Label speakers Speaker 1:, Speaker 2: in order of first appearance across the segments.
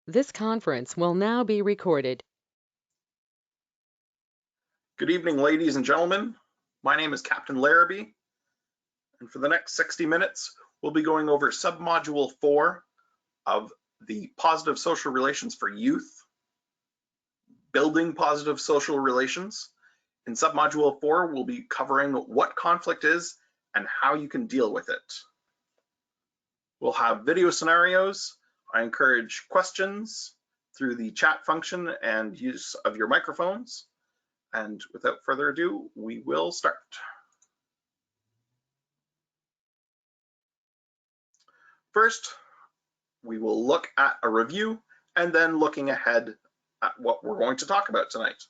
Speaker 1: This conference will now be recorded.
Speaker 2: Good evening, ladies and gentlemen. My name is Captain Larrabee, and for the next 60 minutes, we'll be going over submodule 4 of the Positive Social Relations for Youth, Building Positive Social Relations. In submodule 4, we'll be covering what conflict is and how you can deal with it. We'll have video scenarios. I encourage questions through the chat function and use of your microphones. And without further ado, we will start. First, we will look at a review and then looking ahead at what we're going to talk about tonight.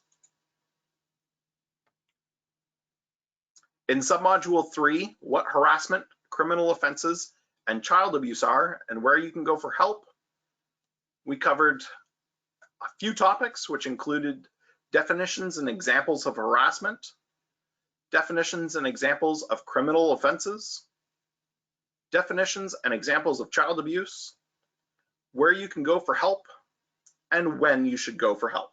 Speaker 2: In submodule 3, what harassment, criminal offenses, and child abuse are and where you can go for help, we covered a few topics which included definitions and examples of harassment, definitions and examples of criminal offenses, definitions and examples of child abuse, where you can go for help, and when you should go for help.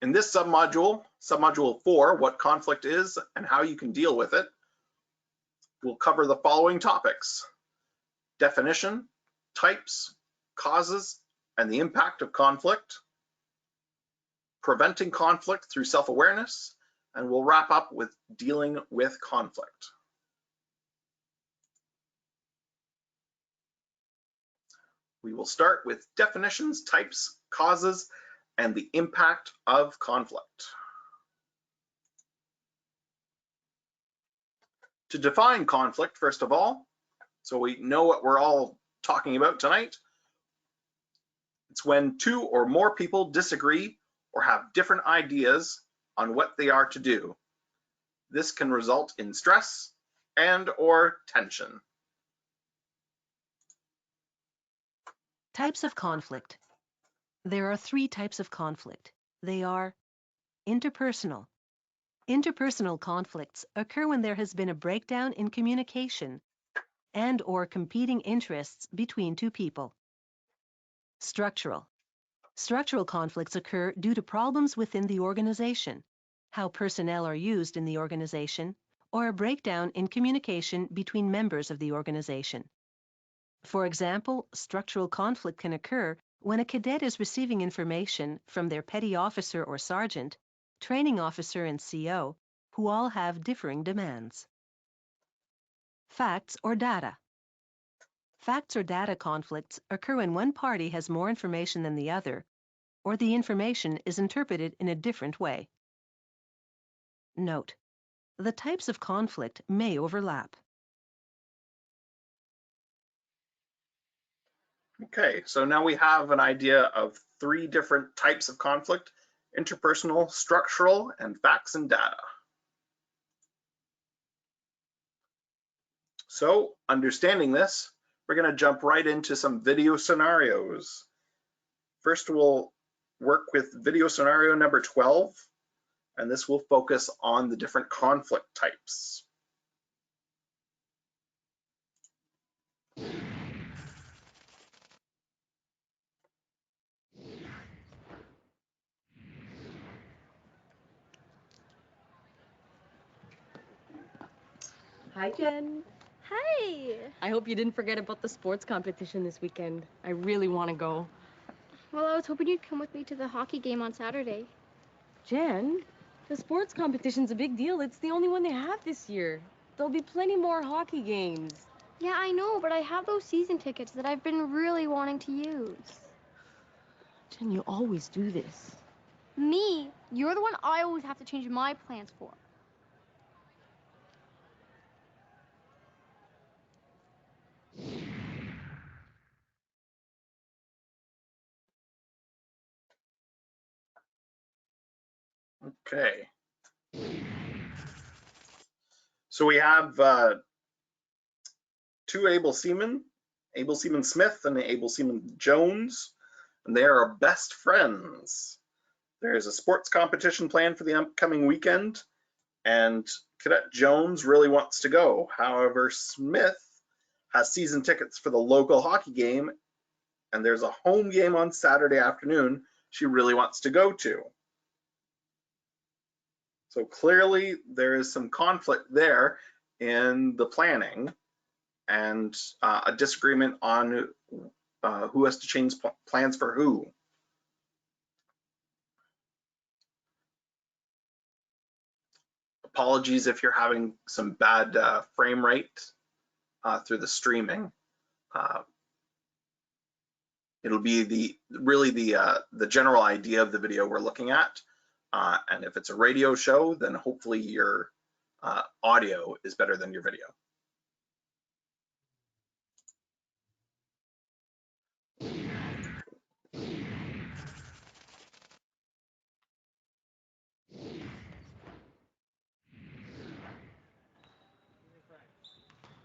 Speaker 2: In this submodule, submodule 4, what conflict is and how you can deal with it, we'll cover the following topics: definition, types, causes, and the impact of conflict, preventing conflict through self-awareness, and we'll wrap up with dealing with conflict. We will start with definitions, types, causes, and the impact of conflict. To define conflict, first of all, so we know what we're all talking about tonight, it's when two or more people disagree or have different ideas on what they are to do. This can result in stress and/or tension.
Speaker 3: Types of conflict. There are 3 types of conflict. They are interpersonal. Interpersonal conflicts occur when there has been a breakdown in communication and/or competing interests between 2 people. Structural. Structural conflicts occur due to problems within the organization, how personnel are used in the organization, or a breakdown in communication between members of the organization. For example, structural conflict can occur when a cadet is receiving information from their petty officer or sergeant, training officer and CO, who all have differing demands. Facts or data. Facts or data conflicts occur when one party has more information than the other, or the information is interpreted in a different way. Note: the types of conflict may overlap.
Speaker 2: Okay, so now we have an idea of 3 different types of conflict: interpersonal, structural, and facts and data. So, understanding this, we're going to jump right into some video scenarios. First, we'll work with video scenario number 12, and this will focus on the different conflict types.
Speaker 4: Hi, Jen.
Speaker 5: Hi!
Speaker 4: I hope you didn't forget about the sports competition this weekend. I really want to go.
Speaker 5: Well, I was hoping you'd come with me to the hockey game on Saturday.
Speaker 4: Jen, the sports competition's a big deal. It's the only one they have this year. There'll be plenty more hockey games.
Speaker 5: Yeah, I know, but I have those season tickets that I've been really wanting to use.
Speaker 4: Jen, you always do this.
Speaker 5: Me? You're the one I always have to change my plans for.
Speaker 2: Okay. So we have 2 Able Seaman Smith and Able Seaman Jones, and they are best friends. There is a sports competition planned for the upcoming weekend, and Cadet Jones really wants to go. However, Smith has season tickets for the local hockey game, and there's a home game on Saturday afternoon she really wants to go to. So clearly there is some conflict there in the planning and a disagreement on who has to change plans for who. Apologies if you're having some bad frame rate through the streaming. It'll be the general idea of the video we're looking at. And if it's a radio show, then hopefully your audio is better than your video.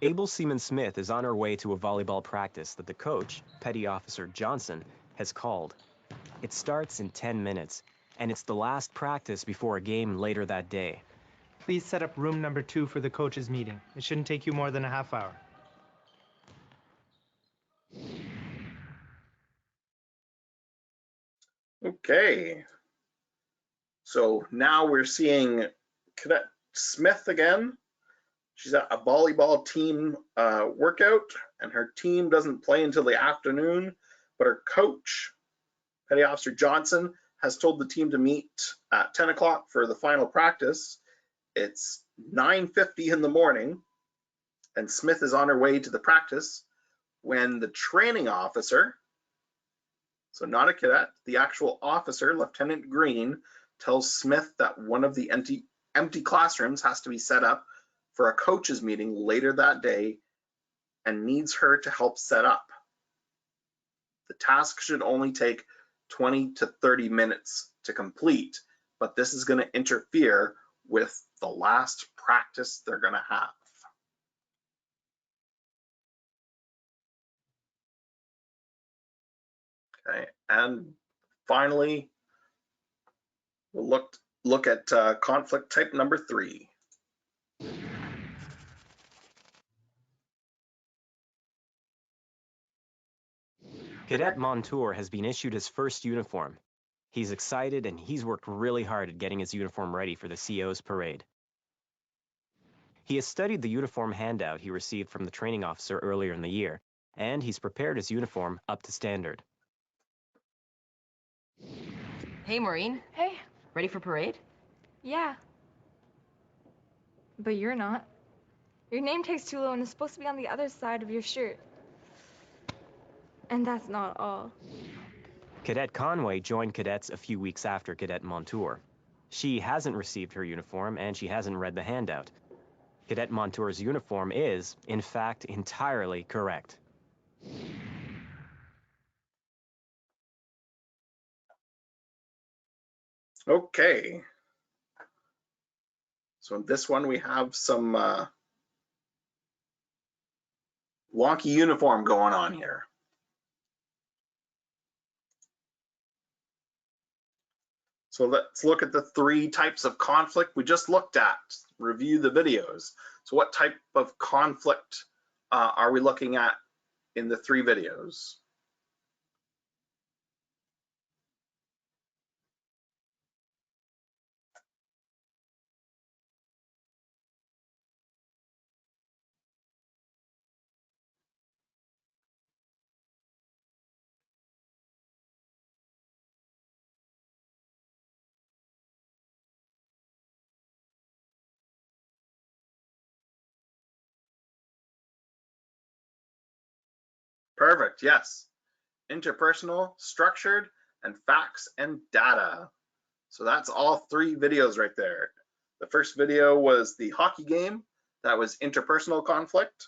Speaker 6: Abel Seaman Smith is on her way to a volleyball practice that the coach, Petty Officer Johnson, has called. It starts in 10 minutes, and it's the last practice before a game later that day.
Speaker 7: Please set up room number 2 for the coaches' meeting. It shouldn't take you more than a half hour.
Speaker 2: Okay. So now we're seeing Cadet Smith again. She's at a volleyball team workout, and her team doesn't play until the afternoon, but her coach, Petty Officer Johnson, has told the team to meet at 10 o'clock for the final practice. It's 9:50 in the morning, and Smith is on her way to the practice when the training officer, so not a cadet, the actual officer, Lieutenant Green, tells Smith that one of the empty classrooms has to be set up for a coaches meeting later that day and needs her to help set up. The task should only take 20 to 30 minutes to complete, but this is going to interfere with the last practice they're going to have. Okay, and finally, we'll look at conflict type number 3.
Speaker 6: Cadet Montour has been issued his first uniform. He's excited and he's worked really hard at getting his uniform ready for the CO's parade. He has studied the uniform handout he received from the training officer earlier in the year, and he's prepared his uniform up to standard.
Speaker 8: Hey, Maureen.
Speaker 9: Hey.
Speaker 8: Ready for parade?
Speaker 9: Yeah. But you're not. Your name tag's too low and it's supposed to be on the other side of your shirt. And that's not all.
Speaker 6: Cadet Conway joined cadets a few weeks after Cadet Montour. She hasn't received her uniform and she hasn't read the handout. Cadet Montour's uniform is, in fact, entirely correct.
Speaker 2: Okay. So in this one, we have some wonky uniform going on here. So let's look at the 3 types of conflict we just looked at, review the videos. So what type of conflict are we looking at in the 3 videos? Perfect, yes. Interpersonal, structured, and facts and data. So that's all 3 videos right there. The first video was the hockey game. That was interpersonal conflict.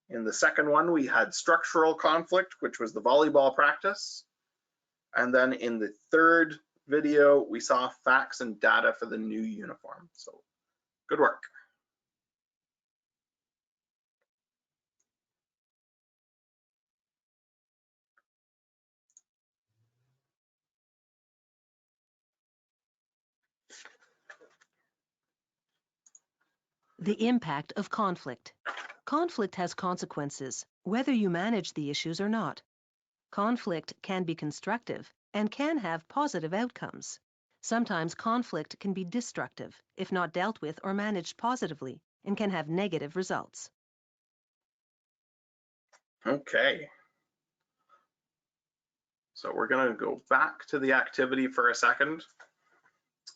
Speaker 2: In the second one, we had structural conflict, which was the volleyball practice. And then in the third video, we saw facts and data for the new uniform. So good work.
Speaker 3: The impact of conflict. Conflict has consequences, whether you manage the issues or not. Conflict can be constructive and can have positive outcomes. Sometimes conflict can be destructive if not dealt with or managed positively and can have negative results.
Speaker 2: Okay. So we're going to go back to the activity for a second.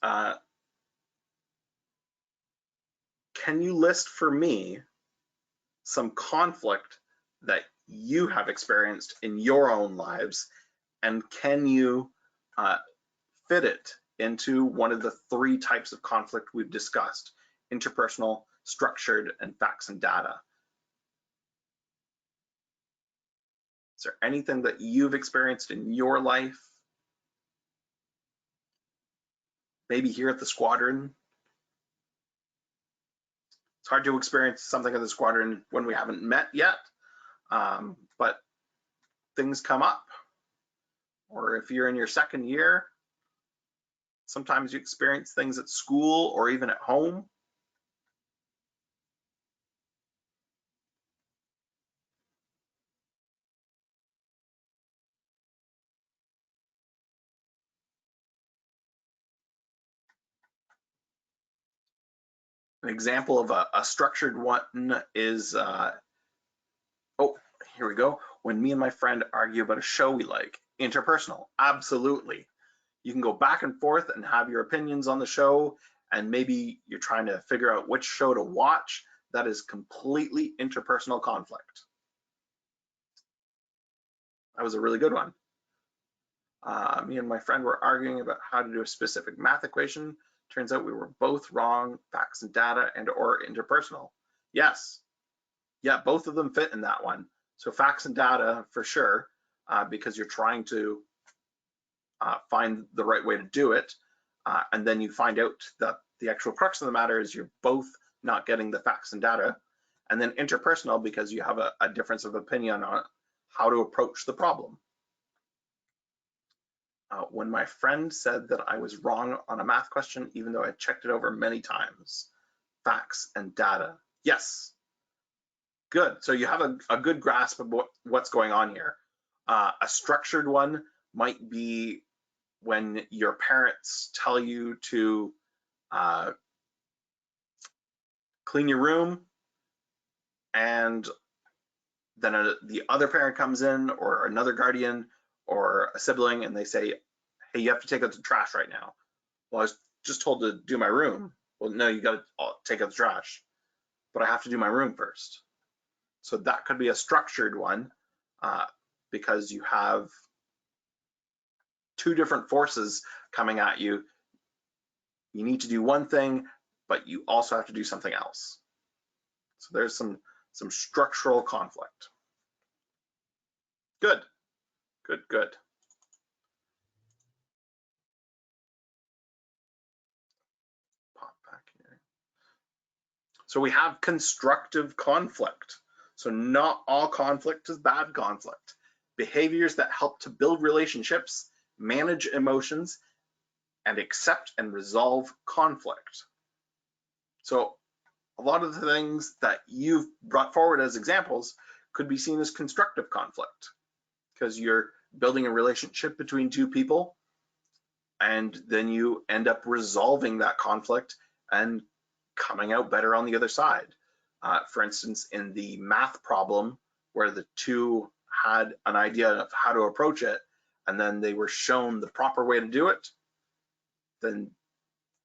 Speaker 2: Can you list for me some conflict that you have experienced in your own lives, and can you fit it into one of the 3 types of conflict we've discussed: interpersonal, structured, and facts and data? Is there anything that you've experienced in your life? Maybe here at the squadron? It's hard to experience something at the squadron when we haven't met yet, but things come up. Or if you're in your 2nd year, sometimes you experience things at school or even at home. An example of a structured one is, oh, here we go. When me and my friend argue about a show we like. Interpersonal, absolutely. You can go back and forth and have your opinions on the show, and maybe you're trying to figure out which show to watch. That is completely interpersonal conflict. That was a really good one. Me and my friend were arguing about how to do a specific math equation. Turns out we were both wrong. Facts and data and or interpersonal. Yes, yeah, both of them fit in that one. So facts and data for sure, because you're trying to find the right way to do it. And then you find out that the actual crux of the matter is you're both not getting the facts and data. And then interpersonal, because you have a difference of opinion on how to approach the problem. When my friend said that I was wrong on a math question, even though I checked it over many times. Facts and data. Yes. Good. So you have a good grasp of what's going on here. A structured one might be when your parents tell you to clean your room, and then the other parent comes in, or another guardian or a sibling, and they say, hey, you have to take out the trash right now. Well, I was just told to do my room. Well, no, you got to take out the trash, but I have to do my room first. So that could be a structured one, because you have 2 different forces coming at you. You need to do one thing, but you also have to do something else. So there's some structural conflict. Good, good, good. Pop back here. So we have constructive conflict. So not all conflict is bad conflict. Behaviors that help to build relationships, manage emotions, and accept and resolve conflict. So a lot of the things that you've brought forward as examples could be seen as constructive conflict, because you're building a relationship between 2 people, and then you end up resolving that conflict and coming out better on the other side. For instance, in the math problem where the 2 had an idea of how to approach it, and then they were shown the proper way to do it, then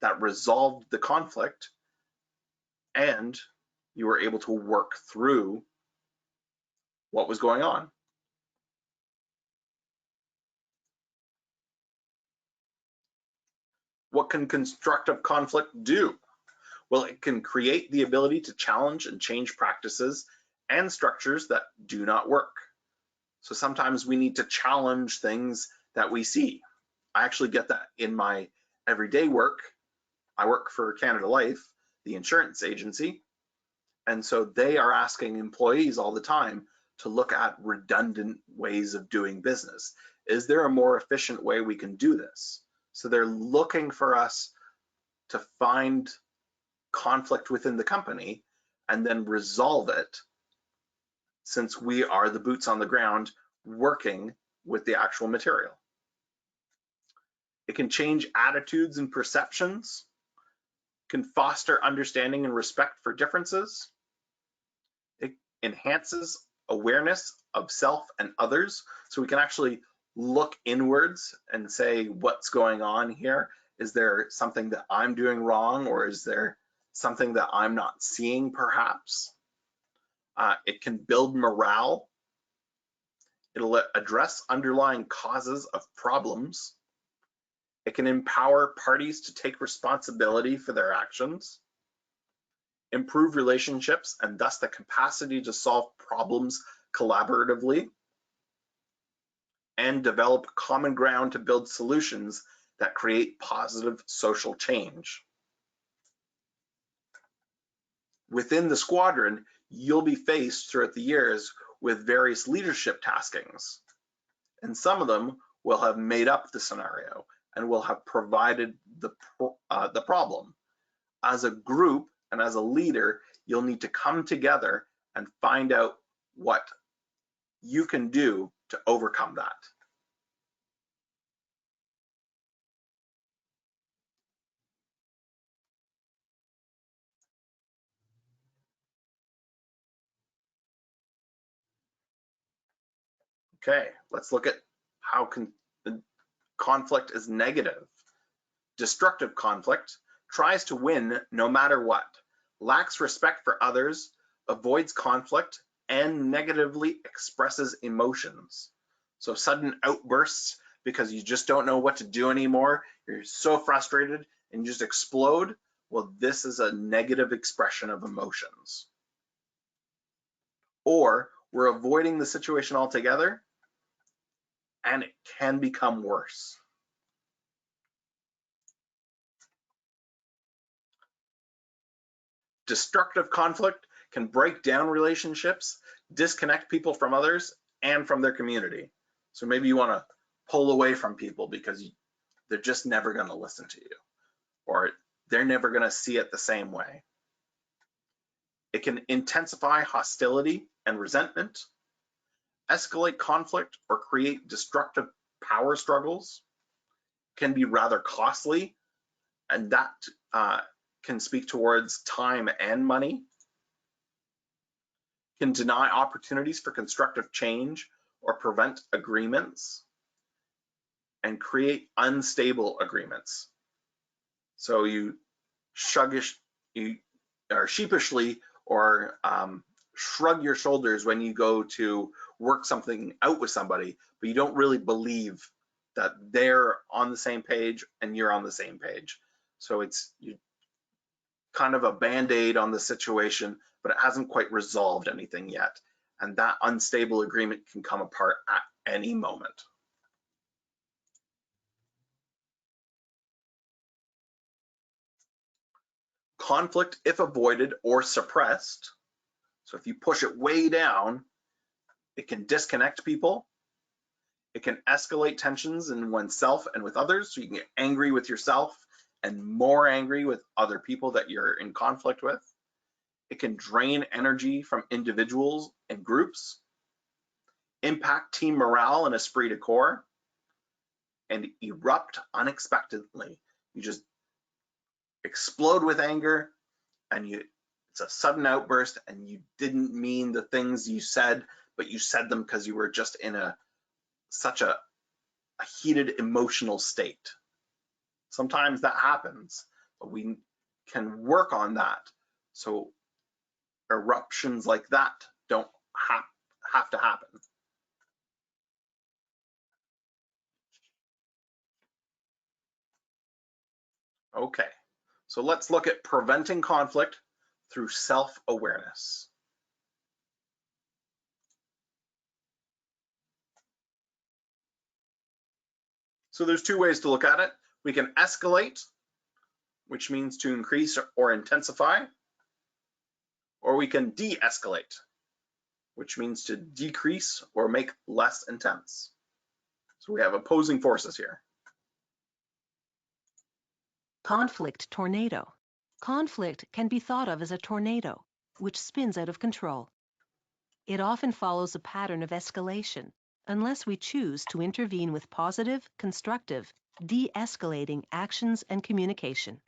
Speaker 2: that resolved the conflict, and you were able to work through what was going on. What can constructive conflict do? Well, it can create the ability to challenge and change practices and structures that do not work. So sometimes we need to challenge things that we see. I actually get that in my everyday work. I work for Canada Life, the insurance agency, and so they are asking employees all the time to look at redundant ways of doing business. Is there a more efficient way we can do this? So they're looking for us to find conflict within the company and then resolve it since we are the boots on the ground working with the actual material. It can change attitudes and perceptions, can foster understanding and respect for differences. It enhances awareness of self and others, so we can actually look inwards and say, what's going on here? Is there something that I'm doing wrong, or is there something that I'm not seeing perhaps? It can build morale. It'll address underlying causes of problems. It can empower parties to take responsibility for their actions, improve relationships, and thus the capacity to solve problems collaboratively, and develop common ground to build solutions that create positive social change. Within the squadron, you'll be faced throughout the years with various leadership taskings, and some of them will have made up the scenario and will have provided the problem. As a group and as a leader, you'll need to come together and find out what you can do to overcome that. Okay, let's look at how conflict is negative. Destructive conflict tries to win no matter what, lacks respect for others, avoids conflict, and negatively expresses emotions. So sudden outbursts because you just don't know what to do anymore, you're so frustrated and you just explode. Well, this is a negative expression of emotions. Or we're avoiding the situation altogether, and it can become worse. Destructive conflict can break down relationships, disconnect people from others and from their community. So maybe you want to pull away from people because they're just never going to listen to you, or they're never going to see it the same way. It can intensify hostility and resentment, escalate conflict, or create destructive power struggles, can be rather costly, and that can speak towards time and money, can deny opportunities for constructive change or prevent agreements, and create unstable agreements. So you are sheepishly or shrug your shoulders when you go to work something out with somebody, but you don't really believe that they're on the same page and you're on the same page. So it's kind of a band-aid on the situation, but it hasn't quite resolved anything yet. And that unstable agreement can come apart at any moment. Conflict, if avoided or suppressed, so if you push it way down, it can disconnect people. It can escalate tensions in oneself and with others. So you can get angry with yourself and more angry with other people that you're in conflict with. It can drain energy from individuals and groups, impact team morale and esprit de corps, and erupt unexpectedly. You just explode with anger, and it's a sudden outburst, and you didn't mean the things you said, but you said them because you were just in such a heated emotional state. Sometimes that happens, but we can work on that so eruptions like that don't have to happen. Okay, so let's look at preventing conflict through self-awareness. So there's two ways to look at it. We can escalate, which means to increase or intensify, or we can de-escalate, which means to decrease or make less intense. So we have opposing forces here.
Speaker 3: Conflict tornado. Conflict can be thought of as a tornado, which spins out of control. It often follows a pattern of escalation, unless we choose to intervene with positive, constructive, de-escalating actions and communication.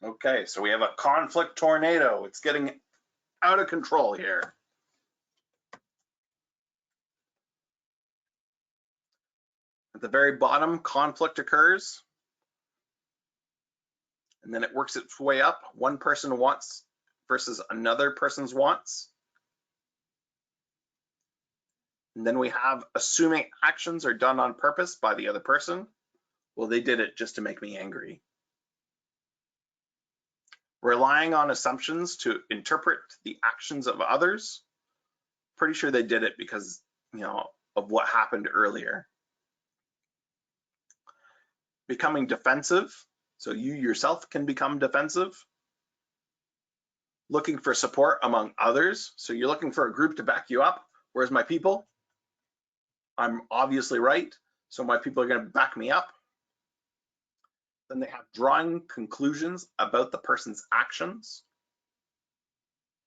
Speaker 2: Okay, so we have a conflict tornado. It's getting out of control here. At the very bottom, conflict occurs, and then it works its way up. One person wants versus another person's wants. And then we have assuming actions are done on purpose by the other person. Well, they did it just to make me angry. Relying on assumptions to interpret the actions of others. Pretty sure they did it because, of what happened earlier. Becoming defensive. So you yourself can become defensive. Looking for support among others. So you're looking for a group to back you up. Where's my people? I'm obviously right, so my people are going to back me up. Then they have drawing conclusions about the person's actions.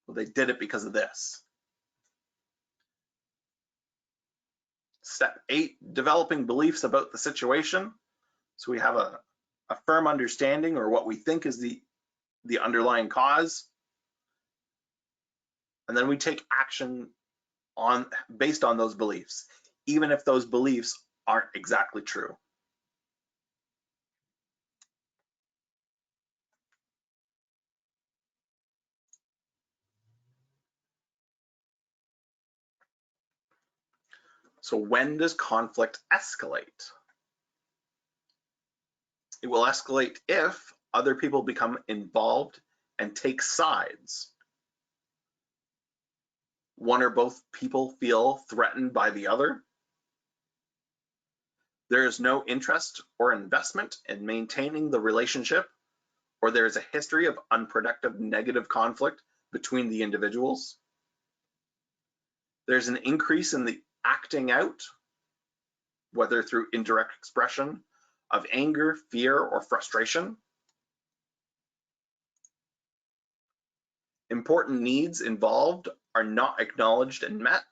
Speaker 2: Well, they did it because of this. Step 8, developing beliefs about the situation. So we have a firm understanding, or what we think is the underlying cause. And then we take action based on those beliefs, even if those beliefs aren't exactly true. So when does conflict escalate? It will escalate if other people become involved and take sides. One or both people feel threatened by the other. There is no interest or investment in maintaining the relationship, or there is a history of unproductive negative conflict between the individuals. There's an increase in the acting out, whether through indirect expression of anger, fear, or frustration. Important needs involved are not acknowledged and met.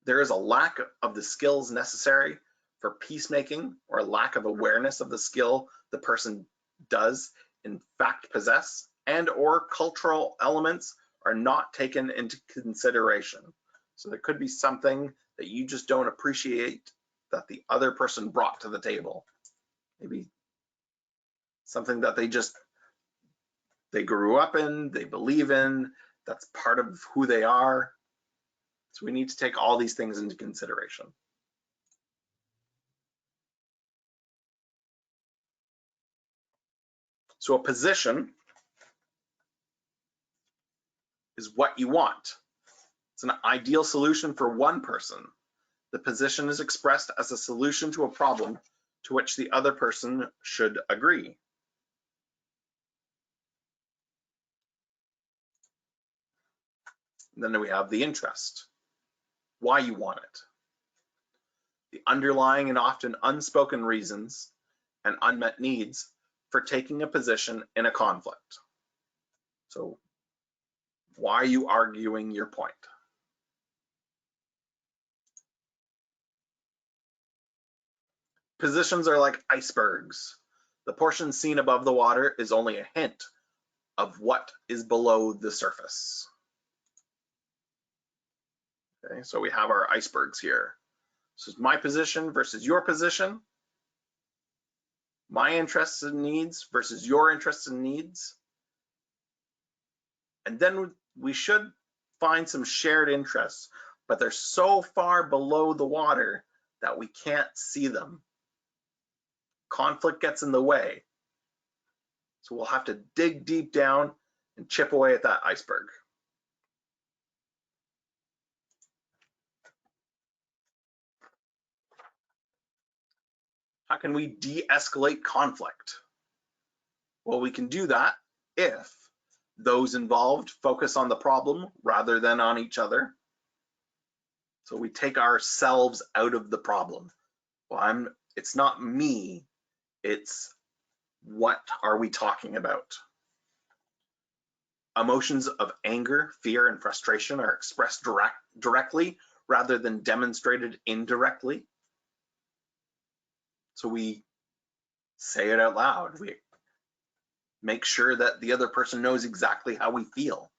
Speaker 2: There is a lack of the skills necessary for peacemaking, or a lack of awareness of the skill the person does in fact possess, and or cultural elements are not taken into consideration. So there could be something that you just don't appreciate that the other person brought to the table. Maybe something that they grew up in, they believe in, that's part of who they are. So we need to take all these things into consideration. So a position is what you want. It's an ideal solution for one person. The position is expressed as a solution to a problem to which the other person should agree. And then we have the interest, why you want it. The underlying and often unspoken reasons and unmet needs for taking a position in a conflict. So why are you arguing your point? Positions are like icebergs. The portion seen above the water is only a hint of what is below the surface. Okay, so we have our icebergs here. This is my position versus your position. My interests and needs versus your interests and needs. And then we should find some shared interests, but they're so far below the water that we can't see them. Conflict gets in the way. So we'll have to dig deep down and chip away at that iceberg. How can we de-escalate conflict? Well, we can do that if those involved focus on the problem rather than on each other. So we take ourselves out of the problem. Well, it's not me, it's what are we talking about? Emotions of anger, fear, and frustration are expressed directly rather than demonstrated indirectly. So we say it out loud. We make sure that the other person knows exactly how we feel.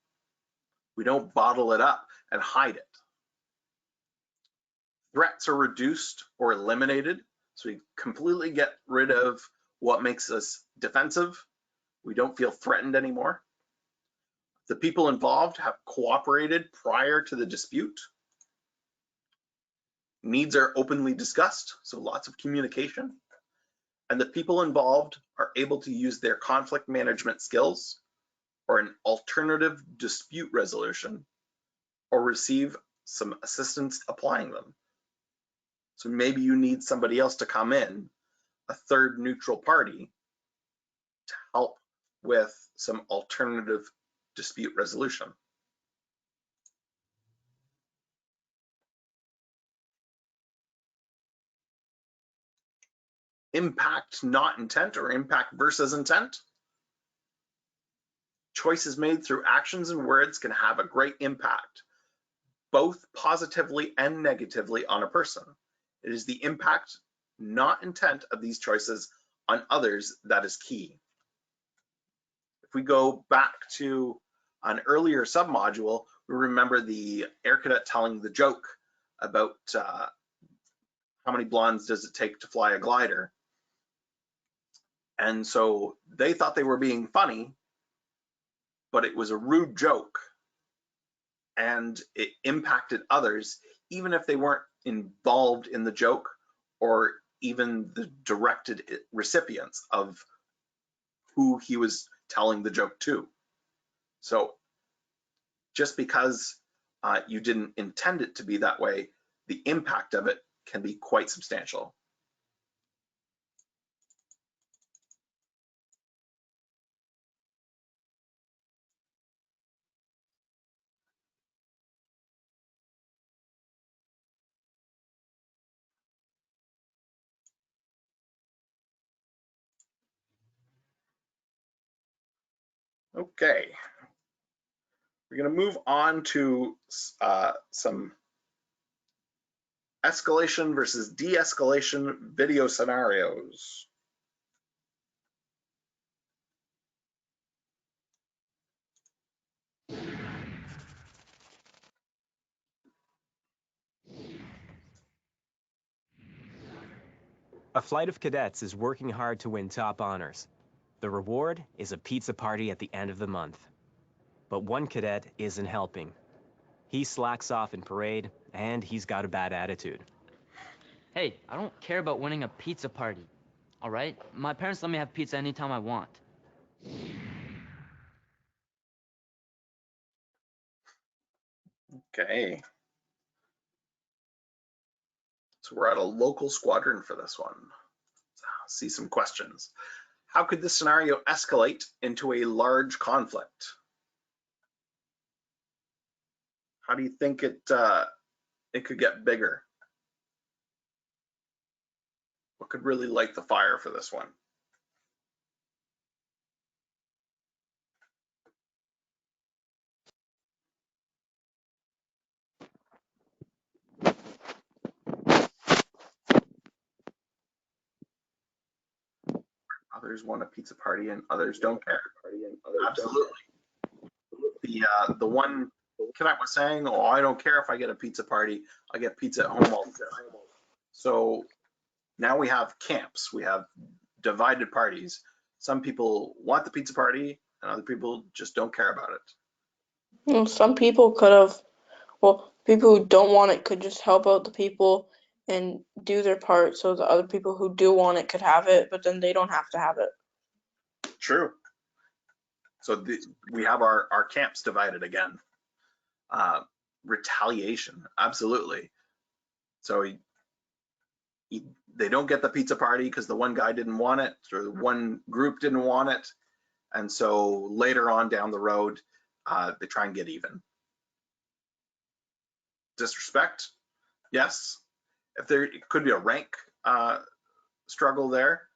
Speaker 2: We don't bottle it up and hide it. Threats are reduced or eliminated. So we completely get rid of what makes us defensive. We don't feel threatened anymore. The people involved have cooperated prior to the dispute. Needs are openly discussed, so lots of communication. And the people involved are able to use their conflict management skills or an alternative dispute resolution or receive some assistance applying them. So maybe you need somebody else to come in, a third neutral party, to help with some alternative dispute resolution. Impact, not intent, or impact versus intent. Choices made through actions and words can have a great impact, both positively and negatively on a person. It is the impact, not intent, of these choices on others that is key. If we go back to an earlier submodule, we remember the air cadet telling the joke about how many blondes does it take to fly a glider. And so they thought they were being funny, but it was a rude joke and it impacted others, even if they weren't involved in the joke or even the directed recipients of who he was telling the joke to. So just because you didn't intend it to be that way, the impact of it can be quite substantial. Okay, we're going to move on to some escalation versus de-escalation video scenarios.
Speaker 6: A flight of cadets is working hard to win top honors. The reward is a pizza party at the end of the month. But one cadet isn't helping. He slacks off in parade, and he's got a bad attitude.
Speaker 10: Hey, I don't care about winning a pizza party, all right? My parents let me have pizza anytime I want.
Speaker 2: Okay. So we're at a local squadron for this one. Let's see some questions. How could this scenario escalate into a large conflict? How do you think it could get bigger? What could really light the fire for this one? Others want a pizza party and others don't care. Absolutely. The one cadet was saying, oh, I don't care if I get a pizza party, I get pizza at home all the time. So now we have camps, we have divided parties. Some people want the pizza party and other people just don't care about it.
Speaker 11: Well, some people could have, well, people who don't want it could just help out the people and do their part so the other people who do want it could have it, but then they don't have to have it.
Speaker 2: True. So we have our camps divided again. Retaliation, absolutely. So they don't get the pizza party because the one guy didn't want it or the one group didn't want it. And so later on down the road, they try and get even. Disrespect, yes. If there could be a rank struggle there,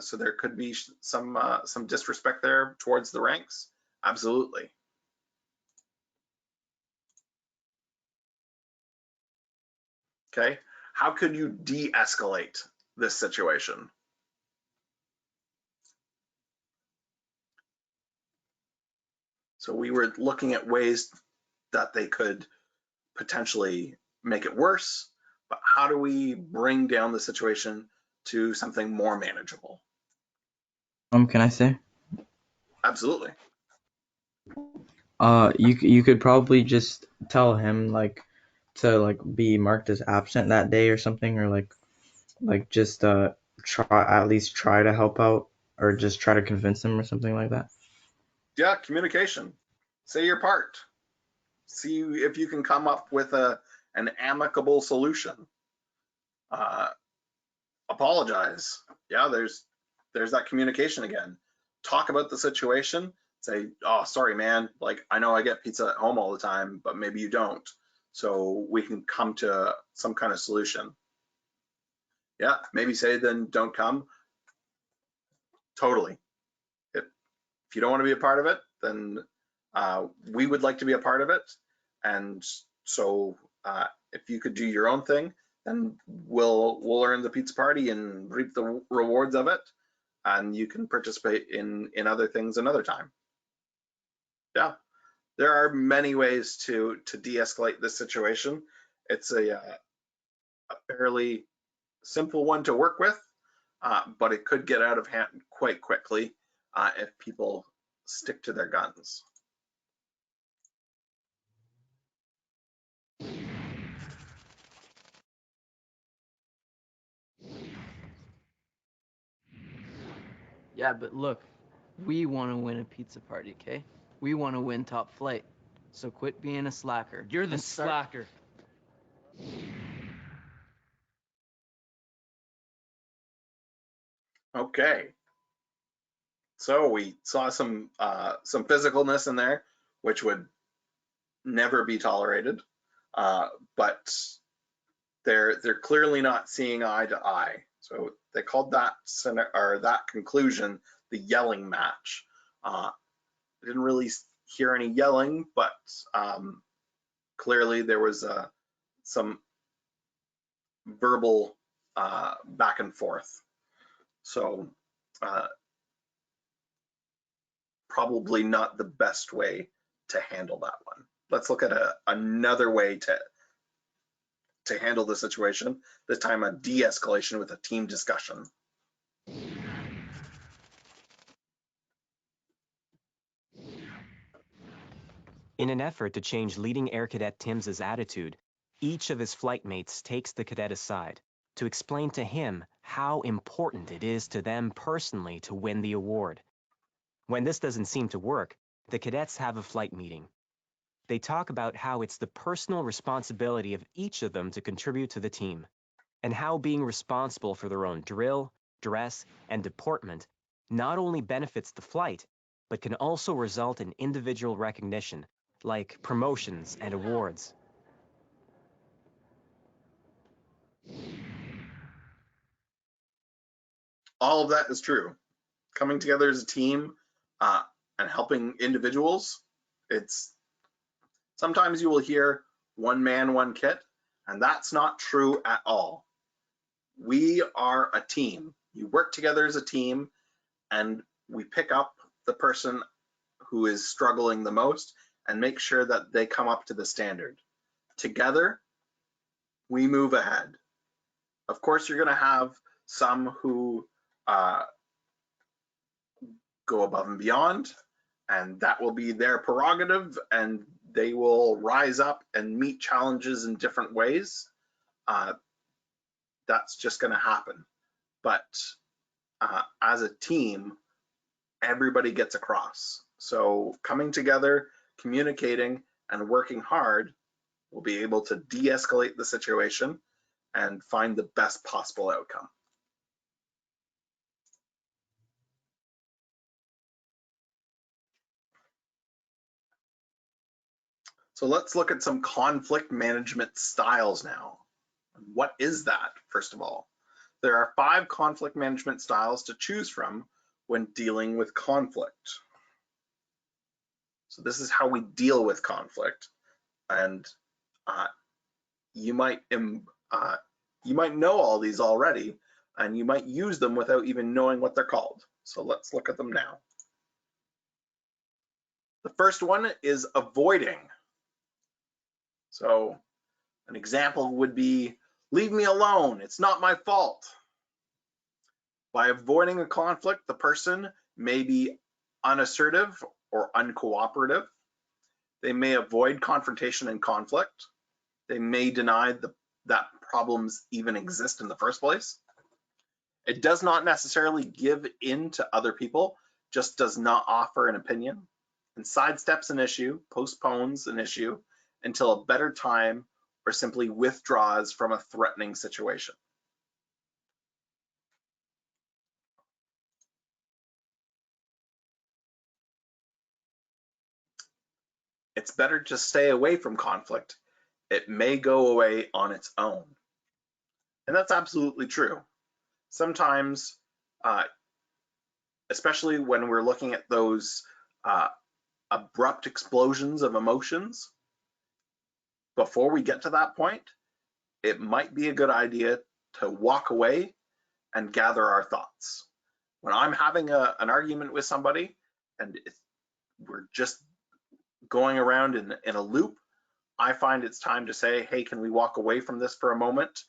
Speaker 2: So there could be some disrespect there towards the ranks. Absolutely. Okay, how could you de-escalate this situation? So we were looking at ways that they could potentially make it worse, but how do we bring down the situation to something more manageable?
Speaker 12: Can I say?
Speaker 2: Absolutely.
Speaker 12: You could probably just tell him like to like be marked as absent that day or something, or like just at least try to help out, or just try to convince him or something like that.
Speaker 2: Yeah, communication. Say your part. See if you can come up with an amicable solution. Apologize. Yeah, there's that communication again. Talk about the situation. Say, oh, sorry, man. Like, I know I get pizza at home all the time, but maybe you don't. So we can come to some kind of solution. Yeah, maybe say then don't come. Totally. If you don't want to be a part of it, then we would like to be a part of it. And so if you could do your own thing, then we'll earn the pizza party and reap the rewards of it. And you can participate in other things another time. Yeah, there are many ways to de-escalate this situation. It's a fairly simple one to work with, but it could get out of hand quite quickly if people stick to their guns.
Speaker 10: Yeah, but look, we want to win a pizza party, okay? We want to win top flight. So quit being a slacker.
Speaker 13: You're the slacker.
Speaker 2: Okay. So we saw some physicalness in there, which would never be tolerated. But they're clearly not seeing eye to eye. So they called that conclusion the yelling match. I didn't really hear any yelling, but clearly there was some verbal back and forth. So probably not the best way to handle that one. Let's look at another way to handle the situation, this time a de-escalation with a team discussion.
Speaker 6: In an effort to change leading Air Cadet Tim's attitude, each of his flight mates takes the cadet aside to explain to him how important it is to them personally to win the award. When this doesn't seem to work, the cadets have a flight meeting. They talk about how it's the personal responsibility of each of them to contribute to the team, and how being responsible for their own drill, dress, and deportment not only benefits the flight, but can also result in individual recognition, like promotions and awards.
Speaker 2: All of that is true. Coming together as a team and helping individuals, it's sometimes you will hear one man, one kit, and that's not true at all. We are a team. You work together as a team, and we pick up the person who is struggling the most and make sure that they come up to the standard. Together, we move ahead. Of course, you're going to have some who go above and beyond, and that will be their prerogative, and they will rise up and meet challenges in different ways. That's just going to happen. But as a team, everybody gets across. So coming together, communicating, and working hard will be able to de-escalate the situation and find the best possible outcome. So let's look at some conflict management styles now. What is that, first of all? There are 5 conflict management styles to choose from when dealing with conflict. So this is how we deal with conflict, and you might know all these already, and you might use them without even knowing what they're called. So let's look at them now. The first one is avoiding. So an example would be, leave me alone, it's not my fault. By avoiding a conflict, the person may be unassertive or uncooperative. They may avoid confrontation and conflict. They may deny that problems even exist in the first place. It does not necessarily give in to other people, just does not offer an opinion, and sidesteps an issue, postpones an issue until a better time, or simply withdraws from a threatening situation. It's better to stay away from conflict. It may go away on its own. And that's absolutely true. Sometimes, especially when we're looking at those abrupt explosions of emotions, before we get to that point, it might be a good idea to walk away and gather our thoughts. When I'm having an argument with somebody and we're just going around in a loop, I find it's time to say, hey, can we walk away from this for a moment?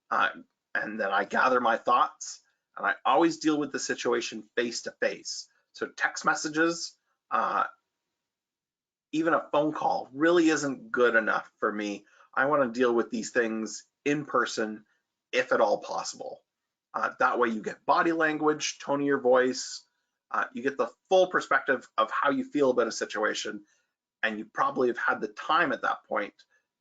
Speaker 2: And then I gather my thoughts, and I always deal with the situation face to face. So text messages, even a phone call really isn't good enough for me. I want to deal with these things in person, if at all possible. That way you get body language, tone of your voice, you get the full perspective of how you feel about a situation, and you probably have had the time at that point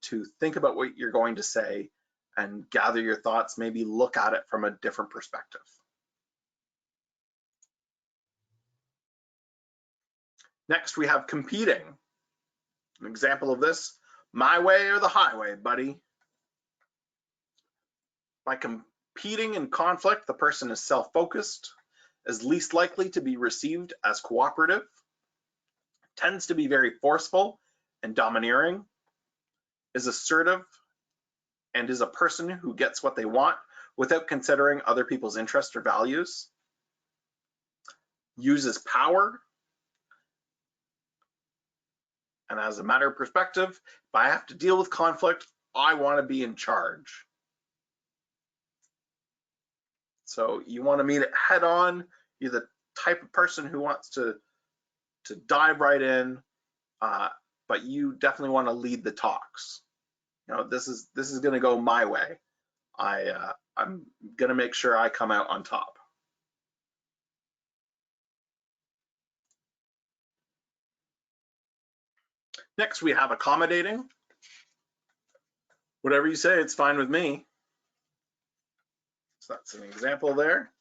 Speaker 2: to think about what you're going to say and gather your thoughts, maybe look at it from a different perspective. Next, we have competing. An example of this, my way or the highway, buddy. By competing in conflict, the person is self-focused, is least likely to be received as cooperative, tends to be very forceful and domineering, is assertive, and is a person who gets what they want without considering other people's interests or values, uses power, and as a matter of perspective, if I have to deal with conflict, I want to be in charge. So you want to meet it head on. You're the type of person who wants to dive right in, but you definitely want to lead the talks. You know, this is going to go my way. I'm going to make sure I come out on top. Next, we have accommodating. Whatever you say, it's fine with me. So that's an example there.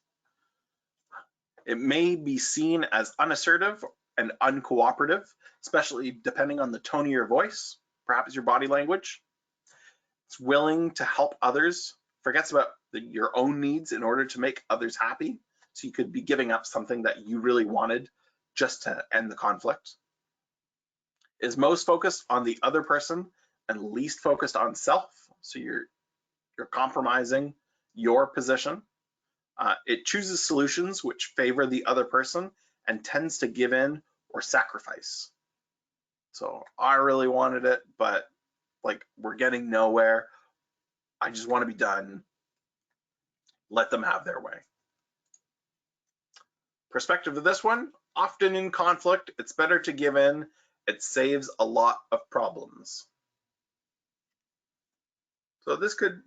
Speaker 2: It may be seen as unassertive and uncooperative, especially depending on the tone of your voice, perhaps your body language. It's willing to help others, forgets about your own needs in order to make others happy. So you could be giving up something that you really wanted just to end the conflict. Is most focused on the other person and least focused on self. So you're compromising your position. It chooses solutions which favor the other person and tends to give in or sacrifice. So I really wanted it, but like we're getting nowhere. I just want to be done. Let them have their way. Perspective of this one, often in conflict, it's better to give in. It saves a lot of problems. So this could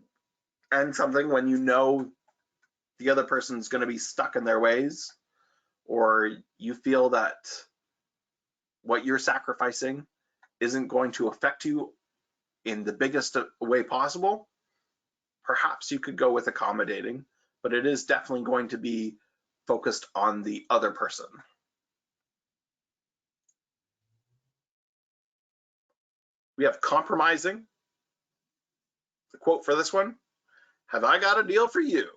Speaker 2: end something when you know the other person's going to be stuck in their ways, or you feel that what you're sacrificing isn't going to affect you in the biggest way possible. Perhaps you could go with accommodating, but it is definitely going to be focused on the other person. We have compromising. The quote for this one, have I got a deal for you?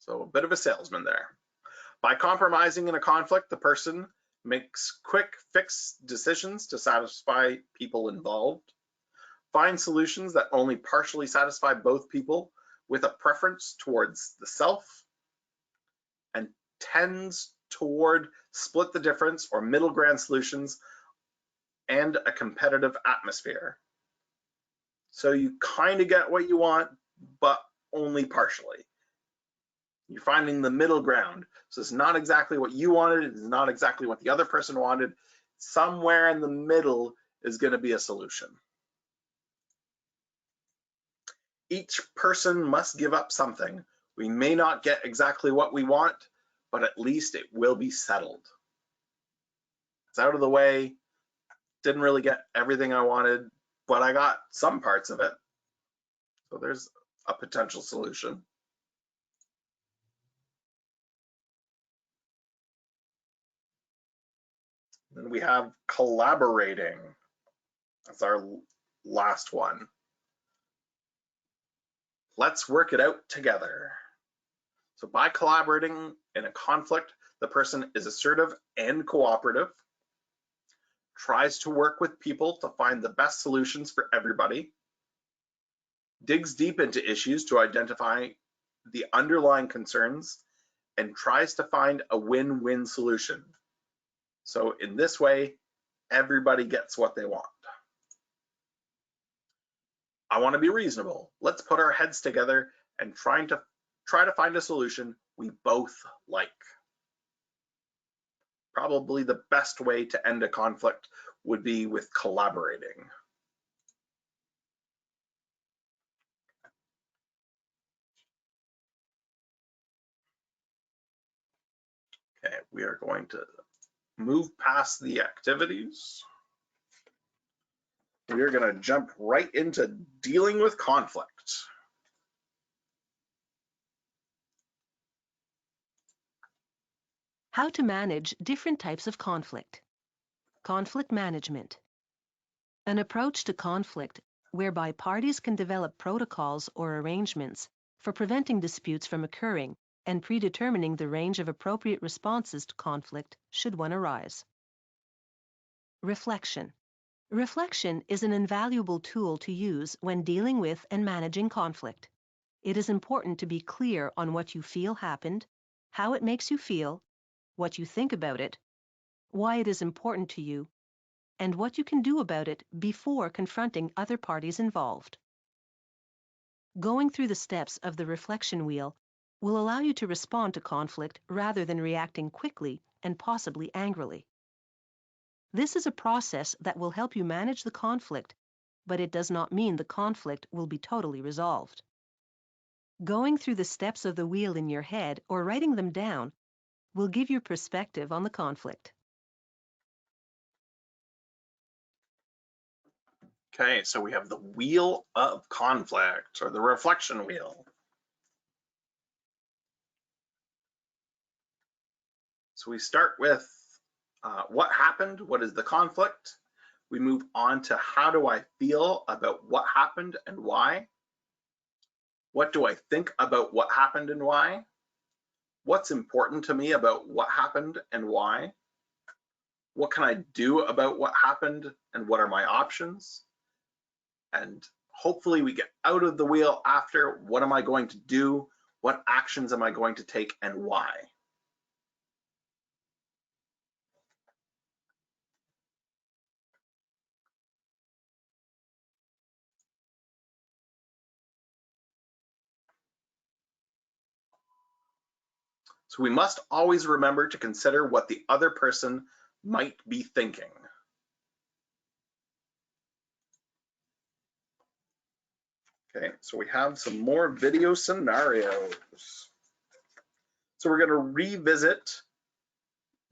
Speaker 2: So a bit of a salesman there. By compromising in a conflict, the person makes quick fix decisions to satisfy people involved, finds solutions that only partially satisfy both people with a preference towards the self, and tends toward split the difference or middle ground solutions and a competitive atmosphere. So you kind of get what you want, but only partially. You're finding the middle ground. So it's not exactly what you wanted, it's not exactly what the other person wanted. Somewhere in the middle is going to be a solution. Each person must give up something. We may not get exactly what we want, but at least it will be settled. It's out of the way. Didn't really get everything I wanted, but I got some parts of it. So there's a potential solution. Then we have collaborating. That's our last one. Let's work it out together. So by collaborating in a conflict, the person is assertive and cooperative, tries to work with people to find the best solutions for everybody, digs deep into issues to identify the underlying concerns, and tries to find a win-win solution. So in this way, everybody gets what they want. I want to be reasonable. Let's put our heads together and try to find a solution we both like. Probably the best way to end a conflict would be with collaborating. Okay, we are going to move past the activities. We are going to jump right into dealing with conflict.
Speaker 3: How to manage different types of conflict. Conflict management. An approach to conflict whereby parties can develop protocols or arrangements for preventing disputes from occurring and predetermining the range of appropriate responses to conflict should one arise. Reflection. Reflection is an invaluable tool to use when dealing with and managing conflict. It is important to be clear on what you feel happened, how it makes you feel, what you think about it, why it is important to you, and what you can do about it before confronting other parties involved. Going through the steps of the reflection wheel will allow you to respond to conflict rather than reacting quickly and possibly angrily. This is a process that will help you manage the conflict, but it does not mean the conflict will be totally resolved. Going through the steps of the wheel in your head or writing them down will give you perspective on the conflict.
Speaker 2: Okay, so we have the wheel of conflict, or the reflection wheel. So we start with what happened, what is the conflict? We move on to how do I feel about what happened and why? What do I think about what happened and why? What's important to me about what happened and why? What can I do about what happened and what are my options? And hopefully we get out of the wheel after. What am I going to do? What actions am I going to take and why? So we must always remember to consider what the other person might be thinking. Okay, so we have some more video scenarios. So we're going to revisit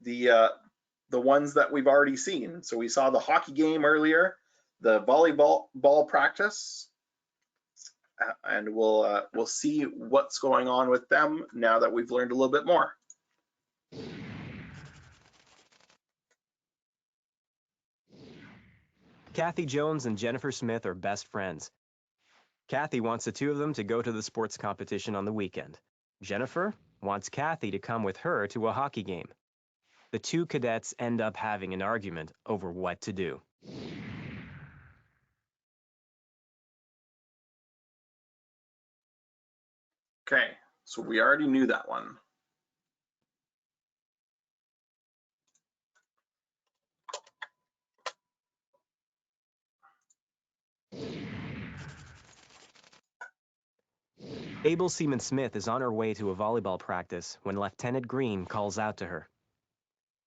Speaker 2: the ones that we've already seen. So we saw the hockey game earlier, the volleyball practice, and we'll see what's going on with them now that we've learned a little bit more.
Speaker 6: Kathy Jones and Jennifer Smith are best friends. Kathy wants the two of them to go to the sports competition on the weekend. Jennifer wants Kathy to come with her to a hockey game. The two cadets end up having an argument over what to do.
Speaker 2: Okay, so we already knew that one.
Speaker 6: Abel Seaman Smith is on her way to a volleyball practice when Lieutenant Green calls out to her.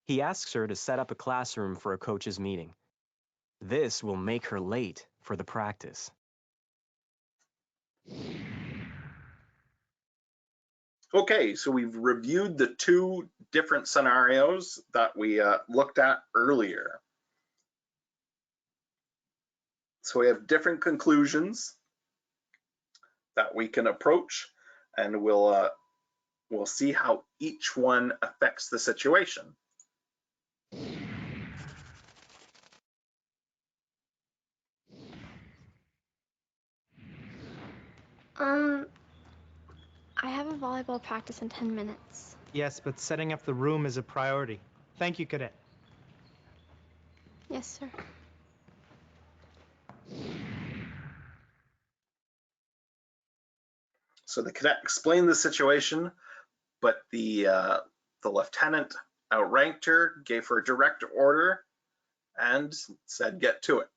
Speaker 6: He asks her to set up a classroom for a coach's meeting. This will make her late for the practice.
Speaker 2: Okay, so we've reviewed the two different scenarios that we looked at earlier. So we have different conclusions that we can approach, and we'll see how each one affects the situation.
Speaker 5: I have a volleyball practice in 10 minutes.
Speaker 7: Yes, but setting up the room is a priority. Thank you, Cadet.
Speaker 5: Yes, sir.
Speaker 2: So the cadet explained the situation, but the lieutenant outranked her, gave her a direct order, and said, get to it.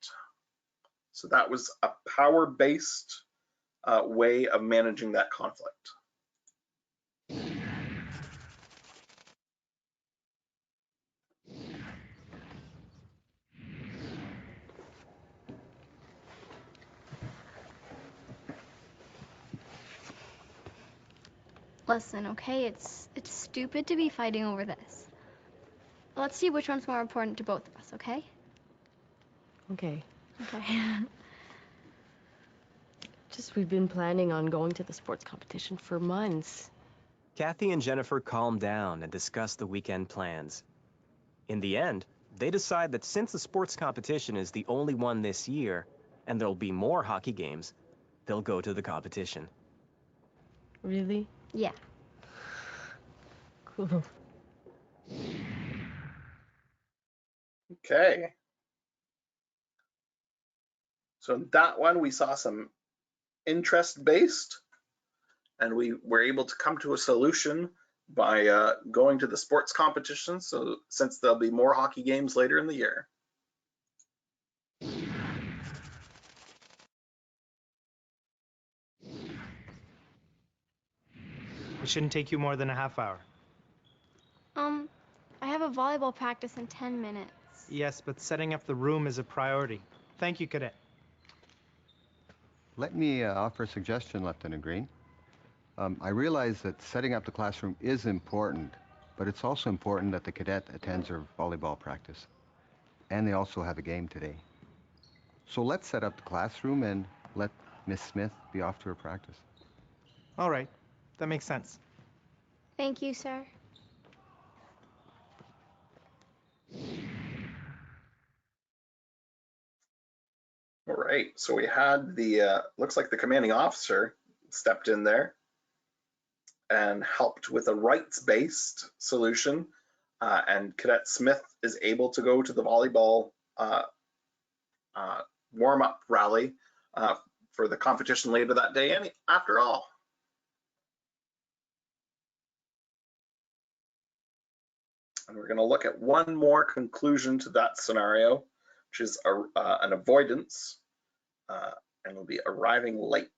Speaker 2: So that was a power-based way of managing that conflict.
Speaker 5: Listen, okay? It's stupid to be fighting over this. Let's see which one's more important to both of us, okay?
Speaker 4: Okay.
Speaker 5: Okay.
Speaker 4: Just we've been planning on going to the sports competition for months.
Speaker 6: Kathy and Jennifer calm down and discuss the weekend plans. In the end, they decide that since the sports competition is the only one this year, and there'll be more hockey games, they'll go to the competition.
Speaker 4: Really?
Speaker 5: Yeah.
Speaker 4: Cool.
Speaker 2: Okay. So in that one, we saw some interest-based, and we were able to come to a solution by going to the sports competition, so since there'll be more hockey games later in the year.
Speaker 7: It shouldn't take you more than a half hour.
Speaker 5: I have a volleyball practice in 10 minutes.
Speaker 7: Yes, but setting up the room is a priority. Thank you, Cadet.
Speaker 13: Let me offer a suggestion, Lieutenant Green. I realize that setting up the classroom is important, but it's also important that the cadet attends her volleyball practice. And they also have a game today. So let's set up the classroom and let Miss Smith be off to her practice.
Speaker 7: All right. That makes sense.
Speaker 5: Thank you, sir.
Speaker 2: All right, so we had the, looks like the commanding officer stepped in there and helped with a rights-based solution, and Cadet Smith is able to go to the volleyball warm-up rally for the competition later that day after all. And we're going to look at one more conclusion to that scenario, which is an avoidance, and will be arriving late.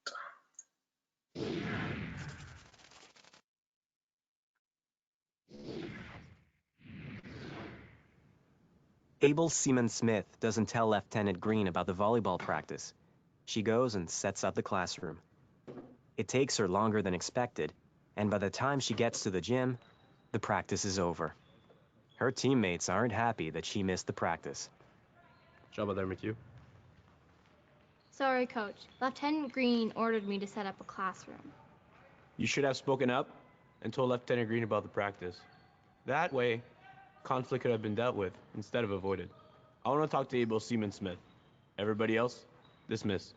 Speaker 6: Abel Seaman Smith doesn't tell Lieutenant Green about the volleyball practice. She goes and sets up the classroom. It takes her longer than expected, and by the time she gets to the gym, the practice is over. Her teammates aren't happy that she missed the practice.
Speaker 14: Job there with you.
Speaker 5: Sorry, Coach. Lieutenant Green ordered me to set up a classroom.
Speaker 14: You should have spoken up and told Lieutenant Green about the practice. That way, conflict could have been dealt with instead of avoided. I want to talk to Abel Seaman Smith. Everybody else, dismiss.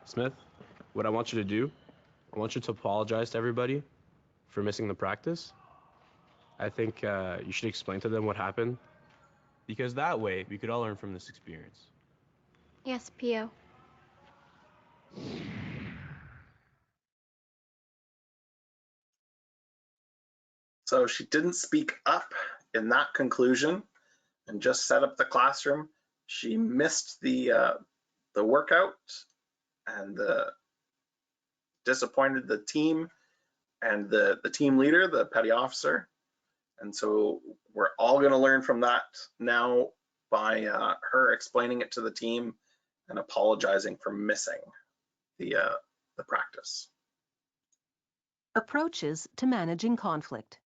Speaker 14: Smith, what I want you to do I want you to apologize to everybody for missing the practice. I think you should explain to them what happened, because that way we could all learn from this experience.
Speaker 5: Yes, P.O.
Speaker 2: So she didn't speak up in that conclusion and just set up the classroom. She missed the workout and disappointed the team and the team leader, the petty officer. And so we're all going to learn from that now by her explaining it to the team and apologizing for missing the practice.
Speaker 3: Approaches to managing conflict.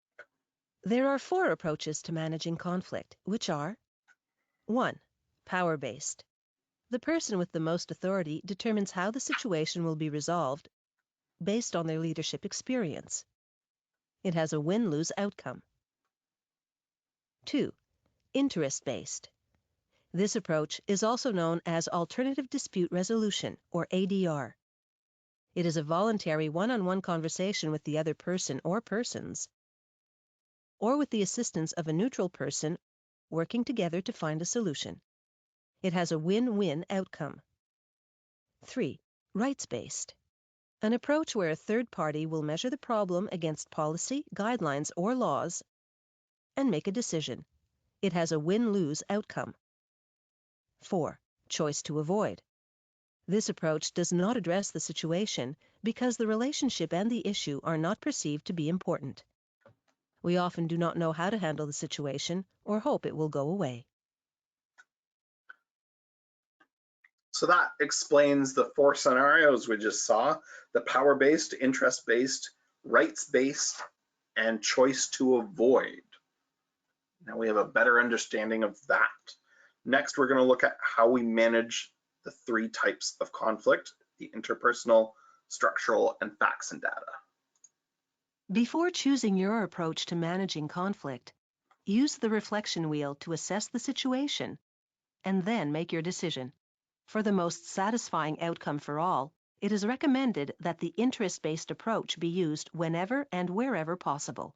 Speaker 3: There are 4 approaches to managing conflict, which are: 1. Power-based. The person with the most authority determines how the situation will be resolved based on their leadership experience. It has a win-lose outcome. 2. Interest-based. This approach is also known as Alternative Dispute Resolution, or ADR. It is a voluntary one-on-one conversation with the other person or persons, or with the assistance of a neutral person working together to find a solution. It has a win-win outcome. 3. Rights-based. An approach where a third party will measure the problem against policy, guidelines, or laws and make a decision. It has a win-lose outcome. 4. Choice to avoid. This approach does not address the situation because the relationship and the issue are not perceived to be important. We often do not know how to handle the situation or hope it will go away.
Speaker 2: So that explains the 4 scenarios we just saw: the power-based, interest-based, rights-based, and choice to avoid. Now we have a better understanding of that. Next, we're going to look at how we manage the 3 types of conflict: the interpersonal, structural, and facts and data.
Speaker 3: Before choosing your approach to managing conflict, use the reflection wheel to assess the situation and then make your decision. For the most satisfying outcome for all, it is recommended that the interest-based approach be used whenever and wherever possible.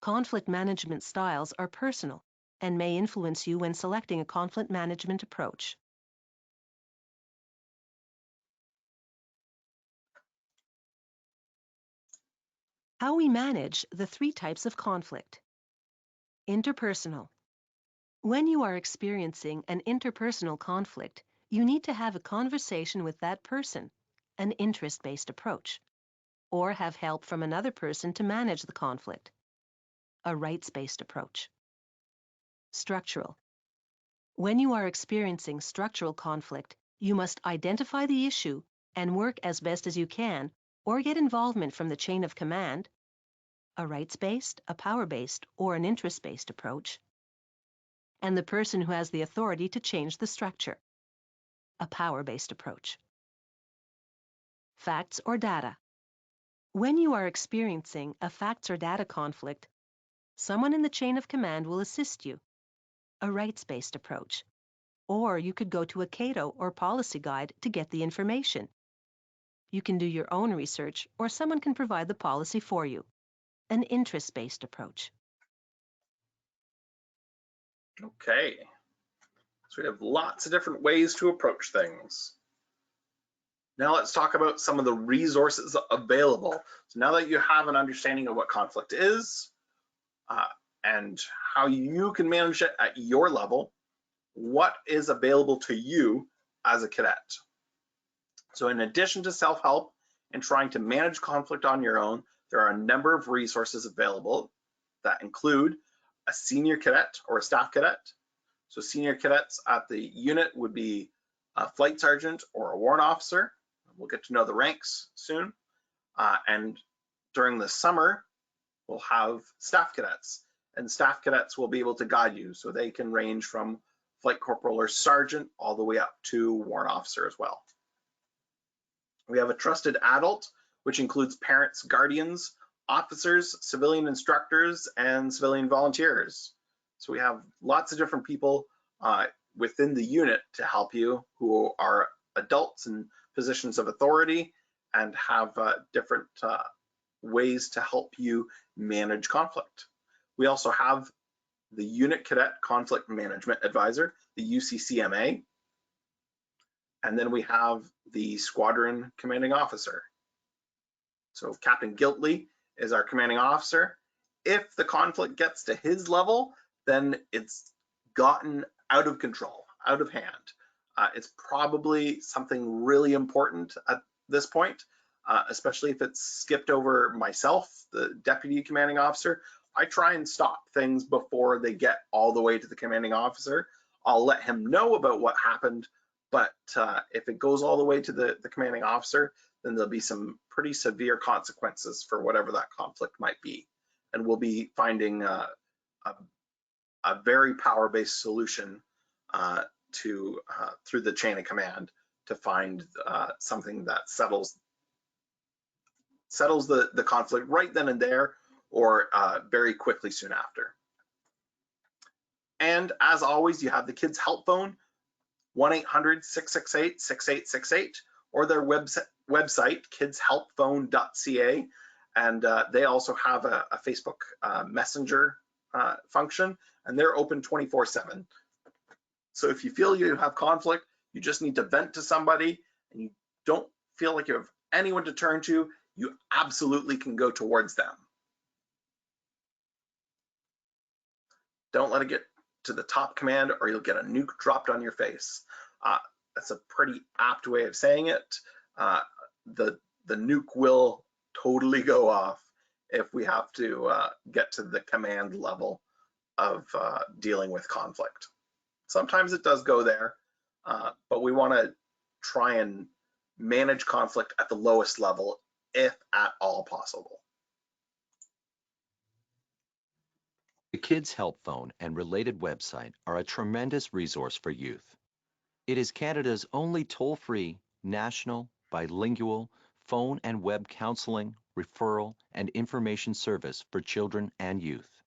Speaker 3: Conflict management styles are personal and may influence you when selecting a conflict management approach. How we manage the 3 types of conflict. Interpersonal. When you are experiencing an interpersonal conflict, you need to have a conversation with that person, an interest-based approach, or have help from another person to manage the conflict, a rights-based approach. Structural. When you are experiencing structural conflict, you must identify the issue and work as best as you can, or get involvement from the chain of command, a rights-based, a power-based, or an interest-based approach, and the person who has the authority to change the structure, a power-based approach. Facts or data. When you are experiencing a facts or data conflict, someone in the chain of command will assist you, a rights-based approach, or you could go to a CATO or policy guide to get the information. You can do your own research, or someone can provide the policy for you, an interest-based approach.
Speaker 2: Okay, so we have lots of different ways to approach things. Now let's talk about some of the resources available. So now that you have an understanding of what conflict is and how you can manage it at your level, what is available to you as a cadet? So in addition to self-help and trying to manage conflict on your own, there are a number of resources available that include a senior cadet or a staff cadet. So senior cadets at the unit would be a flight sergeant or a warrant officer. We'll get to know the ranks soon. And during the summer, we'll have staff cadets, and staff cadets will be able to guide you. So they can range from flight corporal or sergeant all the way up to warrant officer as well. We have a trusted adult, which includes parents, guardians, officers, civilian instructors, and civilian volunteers. So we have lots of different people within the unit to help you who are adults in positions of authority and have different ways to help you manage conflict. We also have the Unit Cadet Conflict Management Advisor, the UCCMA, and then we have the Squadron Commanding Officer. So Captain Giltley is our commanding officer. If the conflict gets to his level, then it's gotten out of control, out of hand. It's probably something really important at this point, especially if it's skipped over myself, the deputy commanding officer. I try and stop things before they get all the way to the commanding officer. I'll let him know about what happened, but if it goes all the way to the commanding officer, then there'll be some pretty severe consequences for whatever that conflict might be. And we'll be finding a very power-based solution through the chain of command to find something that settles the conflict right then and there, or very quickly soon after. And as always, you have the Kids Help Phone, 1-800-668-6868, or their website, kidshelpphone.ca. And they also have a Facebook Messenger function, and they're open 24/7. So if you feel you have conflict, you just need to vent to somebody, and you don't feel like you have anyone to turn to, you absolutely can go towards them. Don't let it get to the top command or you'll get a nuke dropped on your face. That's a pretty apt way of saying it. The nuke will totally go off if we have to get to the command level of dealing with conflict. Sometimes it does go there, but we want to try and manage conflict at the lowest level, if at all possible.
Speaker 15: The Kids Help Phone and related website are a tremendous resource for youth. It is Canada's only toll-free, national, bilingual, phone and web counseling, referral, and information service for children and youth.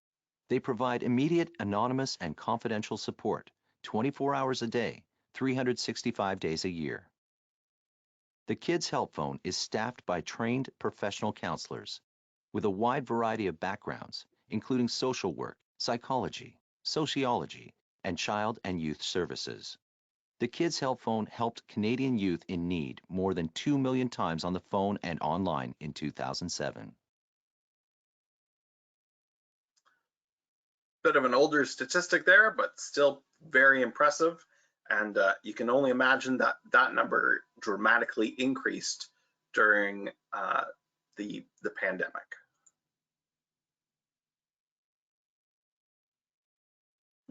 Speaker 15: They provide immediate, anonymous, and confidential support 24 hours a day, 365 days a year. The Kids Help Phone is staffed by trained professional counselors with a wide variety of backgrounds, including social work, psychology, sociology, and child and youth services. The Kids Help Phone helped Canadian youth in need more than 2 million times on the phone and online in 2007.
Speaker 2: Bit of an older statistic there, but still very impressive. And you can only imagine that that number dramatically increased during the pandemic.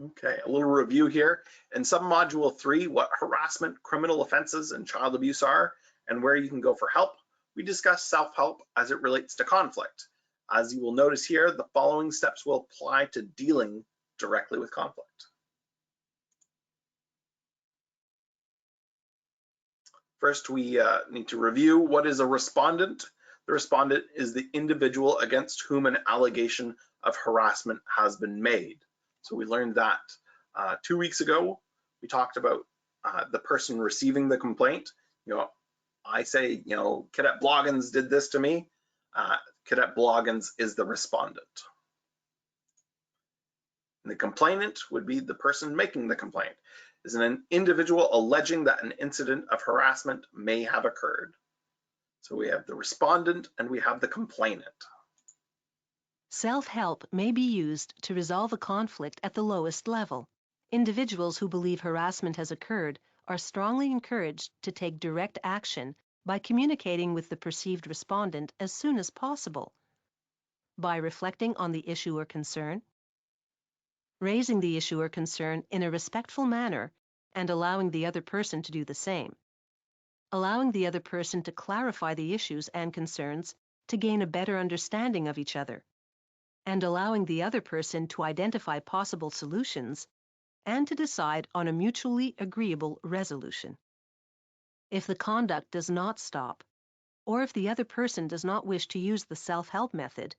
Speaker 2: Okay, a little review here. In submodule 3, what harassment, criminal offenses, and child abuse are, and where you can go for help. We discuss self-help as it relates to conflict. As you will notice here, the following steps will apply to dealing directly with conflict. First, we need to review what is a respondent. The respondent is the individual against whom an allegation of harassment has been made. So we learned that 2 weeks ago. We talked about the person receiving the complaint. I say, Cadet Bloggins did this to me. Cadet Bloggins is the respondent. And the complainant would be the person making the complaint. Is an individual alleging that an incident of harassment may have occurred. So we have the respondent and we have the complainant.
Speaker 3: Self-help may be used to resolve a conflict at the lowest level. Individuals who believe harassment has occurred are strongly encouraged to take direct action by communicating with the perceived respondent as soon as possible, by reflecting on the issue or concern, raising the issue or concern in a respectful manner and allowing the other person to do the same, allowing the other person to clarify the issues and concerns to gain a better understanding of each other, and allowing the other person to identify possible solutions and to decide on a mutually agreeable resolution. If the conduct does not stop, or if the other person does not wish to use the self-help method,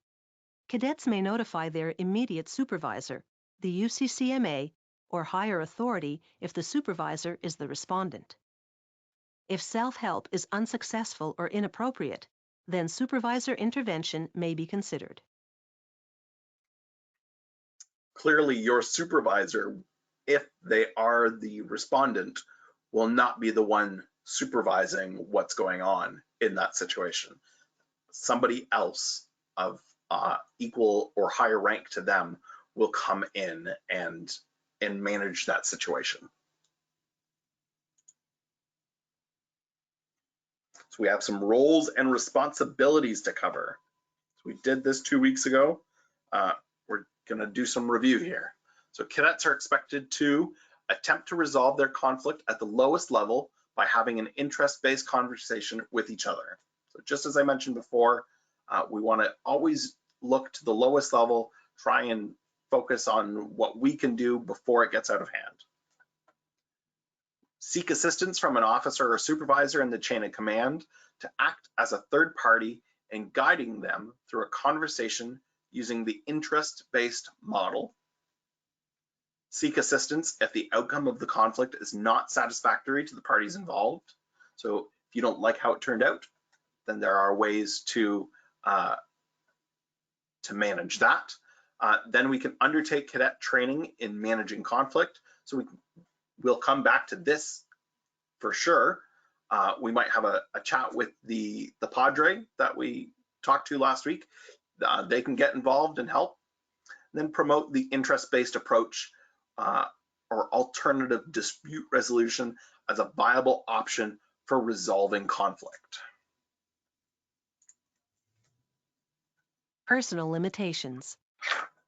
Speaker 3: cadets may notify their immediate supervisor, the UCCMA, or higher authority if the supervisor is the respondent. If self-help is unsuccessful or inappropriate, then supervisor intervention may be considered.
Speaker 2: Clearly, your supervisor, if they are the respondent, will not be the one supervising what's going on in that situation. Somebody else of equal or higher rank to them will come in and manage that situation. So we have some roles and responsibilities to cover. So we did this 2 weeks ago. We're going to do some review here. So cadets are expected to attempt to resolve their conflict at the lowest level by having an interest-based conversation with each other. So just as I mentioned before, we want to always look to the lowest level, try and focus on what we can do before it gets out of hand. Seek assistance from an officer or supervisor in the chain of command to act as a third party in guiding them through a conversation using the interest-based model. Seek assistance if the outcome of the conflict is not satisfactory to the parties involved. So if you don't like how it turned out, then there are ways to manage that. Then we can undertake cadet training in managing conflict. So we'll come back to this for sure. We might have a chat with the Padre that we talked to last week. They can get involved and help. Then promote the interest-based approach or alternative dispute resolution as a viable option for resolving conflict.
Speaker 3: Personal limitations.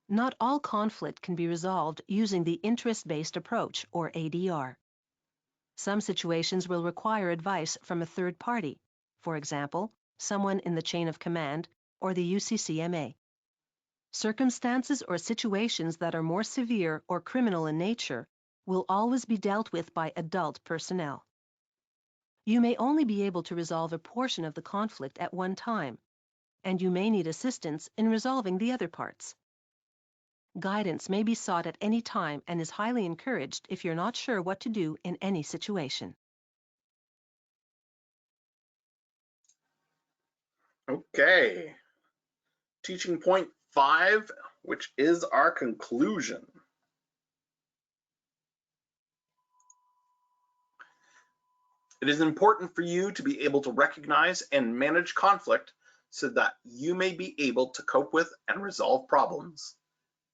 Speaker 3: Not all conflict can be resolved using the interest-based approach, or ADR. Some situations will require advice from a third party, for example, someone in the chain of command or the UCCMA. Circumstances or situations that are more severe or criminal in nature will always be dealt with by adult personnel. You may only be able to resolve a portion of the conflict at one time, and you may need assistance in resolving the other parts. Guidance may be sought at any time and is highly encouraged if you're not sure what to do in any situation.
Speaker 2: Okay. Teaching point 5, which is our conclusion. It is important for you to be able to recognize and manage conflict so that you may be able to cope with and resolve problems.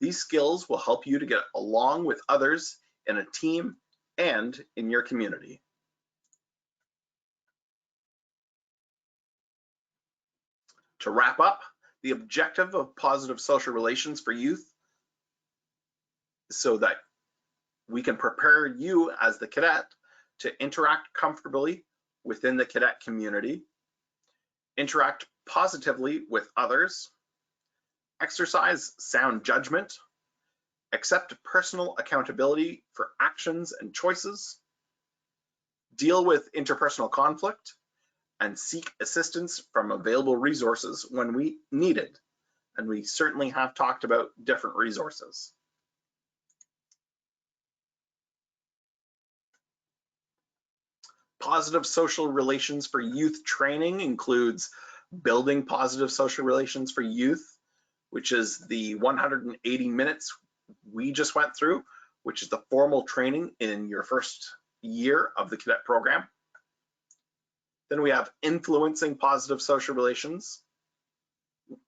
Speaker 2: These skills will help you to get along with others in a team and in your community. To wrap up, the objective of positive social relations for youth is so that we can prepare you as the cadet to interact comfortably within the cadet community, interact positively with others, exercise sound judgment, accept personal accountability for actions and choices, deal with interpersonal conflict, and seek assistance from available resources when we need it. And we certainly have talked about different resources. Positive social relations for youth training includes building positive social relations for youth, which is the 180 minutes we just went through, which is the formal training in your first year of the cadet program. Then we have influencing positive social relations,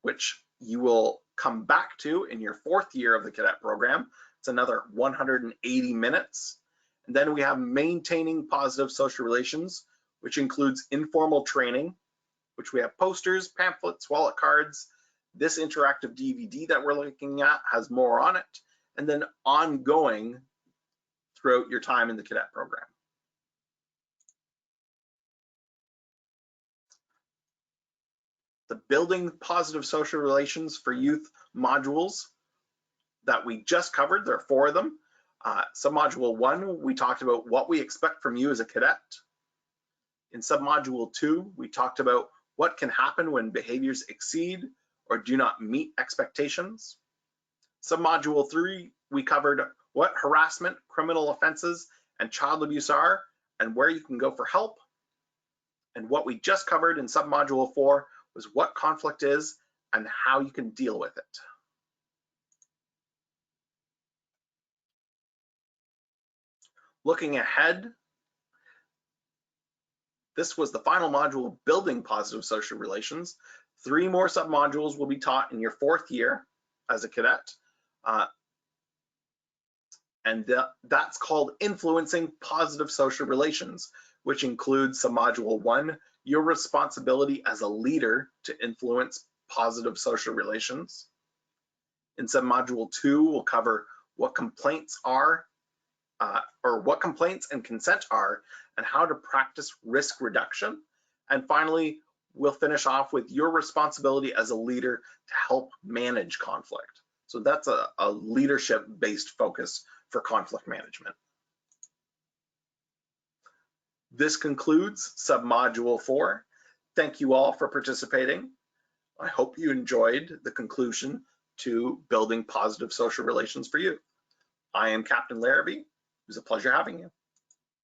Speaker 2: which you will come back to in your 4th year of the cadet program. It's another 180 minutes. And then we have maintaining positive social relations, which includes informal training, which we have posters, pamphlets, wallet cards. This interactive DVD that we're looking at has more on it, and then ongoing throughout your time in the cadet program. The building positive social relations for youth modules that we just covered, there are 4 of them. Submodule 1, we talked about what we expect from you as a cadet. In submodule 2, we talked about what can happen when behaviors exceed or do not meet expectations. Submodule 3, we covered what harassment, criminal offenses, and child abuse are and where you can go for help. And what we just covered in submodule 4 was what conflict is and how you can deal with it. Looking ahead, this was the final module of building positive social relations. 3 more submodules will be taught in your 4th year as a cadet. That's called influencing positive social relations, which includes submodule 1, your responsibility as a leader to influence positive social relations. In submodule 2, we'll cover what complaints are, or what complaints and consent are, and how to practice risk reduction. And finally, we'll finish off with your responsibility as a leader to help manage conflict. So that's a leadership-based focus for conflict management. This concludes submodule 4. Thank you all for participating. I hope you enjoyed the conclusion to building positive social relations for you. I am Captain Larrabee. It was a pleasure having you.